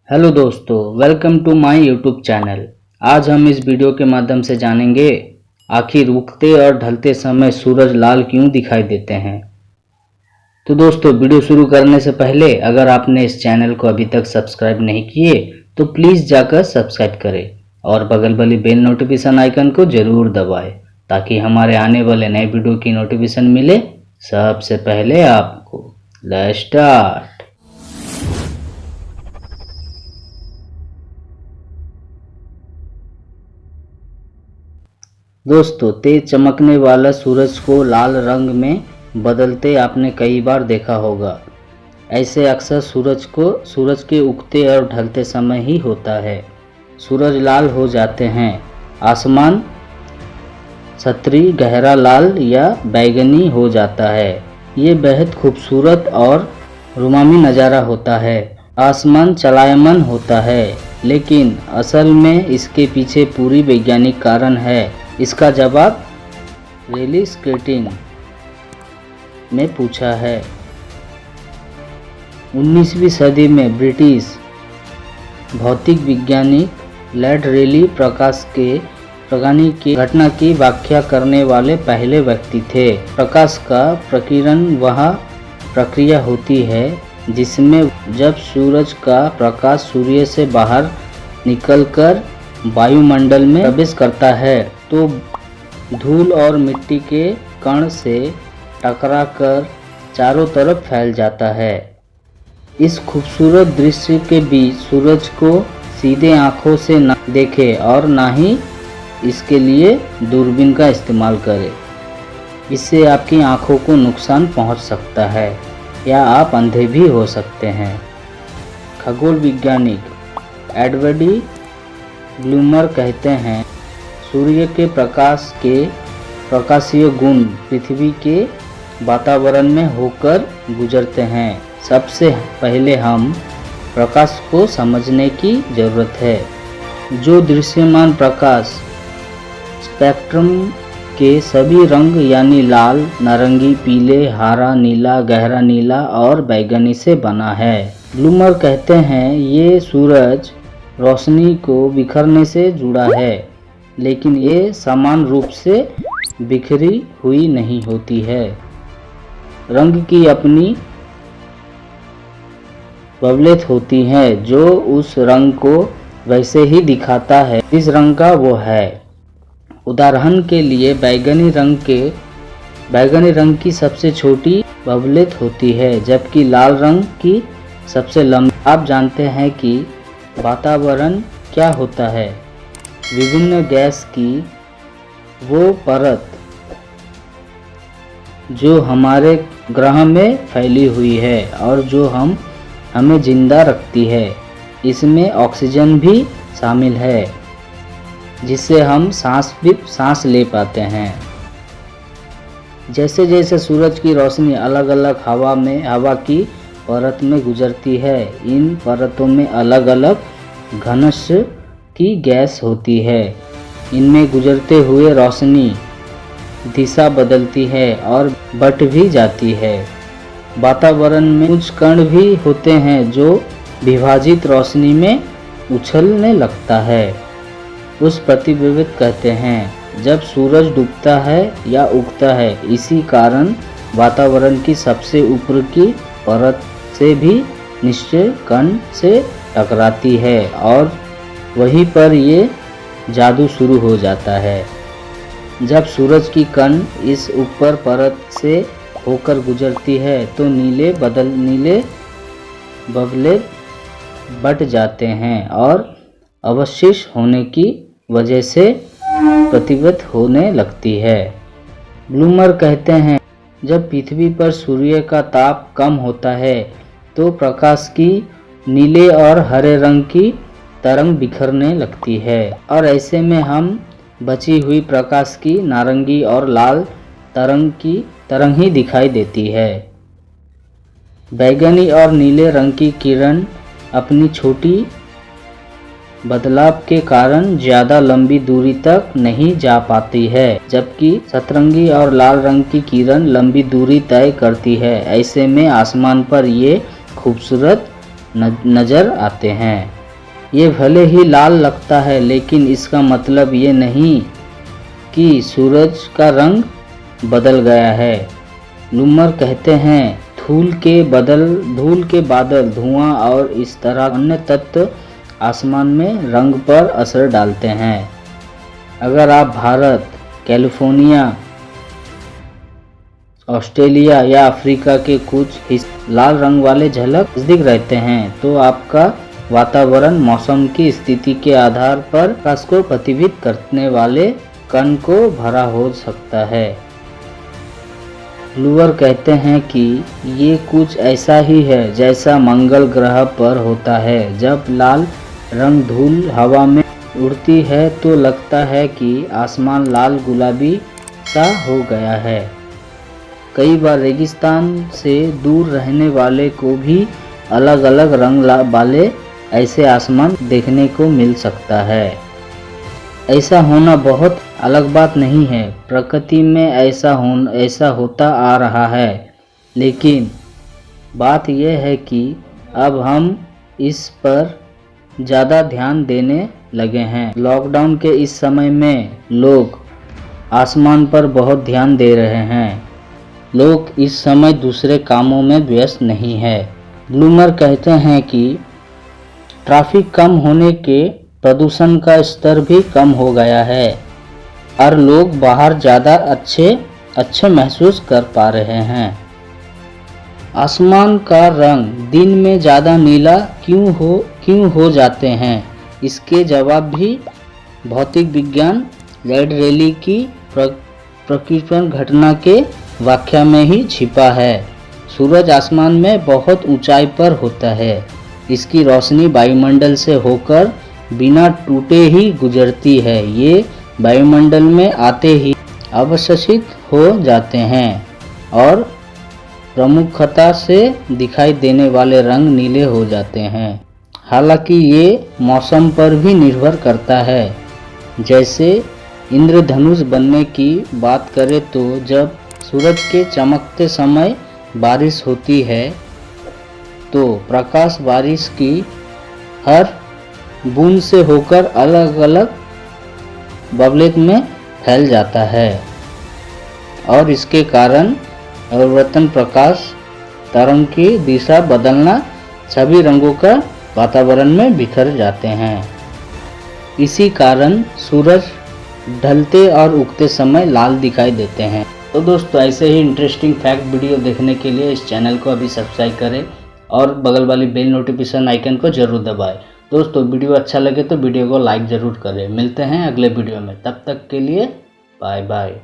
Hello दोस्तों, welcome to my YouTube channel. आज हम इस वीडियो के माध्यम से जानेंगे आखिर उगते और ढलते समय सूरज लाल क्यों दिखाई देते हैं। तो दोस्तों, वीडियो शुरू करने से पहले अगर आपने इस चैनल को अभी तक सब्सक्राइब नहीं किए तो प्लीज़ जाकर सब्सक्राइब करें और बगल वाली बेल नोटिफिकेशन आइकन को ज़रूर दबाएं ताकि हमारे आने वाले नए वीडियो की नोटिफिकेशन मिले सबसे पहले आपको। Let's start. दोस्तों, तेज चमकने वाला सूरज को लाल रंग में बदलते आपने कई बार देखा होगा। ऐसे अक्सर सूरज के उगते और ढलते समय ही होता है। सूरज लाल हो जाते हैं, आसमान छतरी गहरा लाल या बैंगनी हो जाता है। ये बेहद खूबसूरत और रोमांचक नज़ारा होता है। आसमान चलायमान होता है, लेकिन असल में इसके पीछे पूरी वैज्ञानिक कारण है। इसका जवाब रेली स्केटिंग में पूछा है। 19वीं सदी में ब्रिटिश भौतिक वैज्ञानिक लॉर्ड रेली प्रकाश की घटना की व्याख्या करने वाले पहले व्यक्ति थे। प्रकाश का प्रकीर्णन वह प्रक्रिया होती है जिसमें जब सूरज का प्रकाश सूर्य से बाहर निकलकर वायुमंडल में प्रवेश करता है तो धूल और मिट्टी के कण से टकराकर चारों तरफ फैल जाता है। इस खूबसूरत दृश्य के बीच सूरज को सीधे आंखों से न देखें और ना ही इसके लिए दूरबीन का इस्तेमाल करें। इससे आपकी आंखों को नुकसान पहुंच सकता है या आप अंधे भी हो सकते हैं। खगोल वैज्ञानिक एडवर्ड ब्लूमर कहते हैं, सूर्य के प्रकाशीय गुण पृथ्वी के वातावरण में होकर गुजरते हैं। सबसे पहले हम प्रकाश को समझने की जरूरत है। जो दृश्यमान प्रकाश स्पेक्ट्रम के सभी रंग यानी लाल, नारंगी, पीले, हरा, नीला, गहरा नीला और बैंगनी से बना है। ब्लूमर कहते हैं, ये सूरज रोशनी को बिखरने से जुड़ा है, लेकिन ये समान रूप से बिखरी हुई नहीं होती है। रंग की अपनी वबलेत होती है जो उस रंग को वैसे ही दिखाता है जिस रंग का वो है। उदाहरण के लिए बैंगनी रंग की सबसे छोटी वबलेत होती है, जबकि लाल रंग की सबसे लंबी। आप जानते हैं कि वातावरण क्या होता है। विभिन्न गैस की वो परत जो हमारे ग्रह में फैली हुई है और जो हमें जिंदा रखती है। इसमें ऑक्सीजन भी शामिल है जिससे हम सांस ले पाते हैं। जैसे जैसे सूरज की रोशनी अलग अलग हवा की परत में गुजरती है, इन परतों में अलग अलग घनत्व की गैस होती है। इनमें गुजरते हुए रोशनी दिशा बदलती है और बट भी जाती है। वातावरण में कुछ कण भी होते हैं जो विभाजित रोशनी में उछलने लगता है। उस प्रतिबिंबित कहते हैं। जब सूरज डूबता है या उगता है, इसी कारण वातावरण की सबसे ऊपर की परत से भी निश्चय कण से टकराती है और वहीं पर ये जादू शुरू हो जाता है। जब सूरज की किरण इस ऊपर परत से होकर गुजरती है तो नीले बबले बट जाते हैं और अवशिष्ट होने की वजह से प्रतिबिंबित होने लगती है। ब्लूमर कहते हैं, जब पृथ्वी पर सूर्य का ताप कम होता है तो प्रकाश की नीले और हरे रंग की तरंग बिखरने लगती है और ऐसे में हम बची हुई प्रकाश की नारंगी और लाल तरंग ही दिखाई देती है। बैंगनी और नीले रंग की किरण अपनी छोटी बदलाव के कारण ज्यादा लंबी दूरी तक नहीं जा पाती है, जबकि सतरंगी और लाल रंग की किरण लंबी दूरी तय करती है। ऐसे में आसमान पर ये खूबसूरत नजर आते हैं। ये भले ही लाल लगता है, लेकिन इसका मतलब ये नहीं कि सूरज का रंग बदल गया है। लूमर कहते हैं धूल के बादल, धुआं और इस तरह अन्य तत्व आसमान में रंग पर असर डालते हैं। अगर आप भारत, कैलिफोर्निया, ऑस्ट्रेलिया या अफ्रीका के कुछ हिस्से लाल रंग वाले झलक नजदीक रहते हैं, तो आपका वातावरण मौसम की स्थिति के आधार पर प्रकाश को प्रतिबिंबित करने वाले कण को भरा हो सकता है। लूवर कहते हैं कि ये कुछ ऐसा ही है जैसा मंगल ग्रह पर होता है। जब लाल रंग धूल हवा में उड़ती है तो लगता है कि आसमान लाल गुलाबी सा हो गया है। कई बार रेगिस्तान से दूर रहने वाले को भी अलग अलग रंग वाले ऐसे आसमान देखने को मिल सकता है। ऐसा होना बहुत अलग बात नहीं है, प्रकृति में ऐसा होता आ रहा है। लेकिन बात यह है कि अब हम इस पर ज़्यादा ध्यान देने लगे हैं। लॉकडाउन के इस समय में लोग आसमान पर बहुत ध्यान दे रहे हैं। लोग इस समय दूसरे कामों में व्यस्त नहीं है। ब्लूमर कहते हैं कि ट्रैफिक कम होने के प्रदूषण का स्तर भी कम हो गया है और लोग बाहर ज़्यादा अच्छे महसूस कर पा रहे हैं। आसमान का रंग दिन में ज़्यादा नीला क्यों हो जाते हैं? इसके जवाब भी भौतिक विज्ञान रेड रैली की प्रकीर्णन घटना के व्याख्या में ही छिपा है। सूरज आसमान में बहुत ऊंचाई पर होता है। इसकी रोशनी वायुमंडल से होकर बिना टूटे ही गुजरती है। ये वायुमंडल में आते ही अवशोषित हो जाते हैं और प्रमुखता से दिखाई देने वाले रंग नीले हो जाते हैं। हालांकि ये मौसम पर भी निर्भर करता है। जैसे इंद्रधनुष बनने की बात करें तो जब सूरज के चमकते समय बारिश होती है तो प्रकाश बारिश की हर बूंद से होकर अलग अलग बबलेट में फैल जाता है और इसके कारण परिवर्तन प्रकाश तरंग की दिशा बदलना सभी रंगों का वातावरण में बिखर जाते हैं। इसी कारण सूरज ढलते और उगते समय लाल दिखाई देते हैं। तो दोस्तों, ऐसे ही इंटरेस्टिंग फैक्ट वीडियो देखने के लिए इस चैनल को अभी सब्सक्राइब करें और बगल वाली बेल नोटिफिकेशन आइकन को जरूर दबाएं। दोस्तों, वीडियो अच्छा लगे तो वीडियो को लाइक ज़रूर करें। मिलते हैं अगले वीडियो में, तब तक के लिए बाय बाय।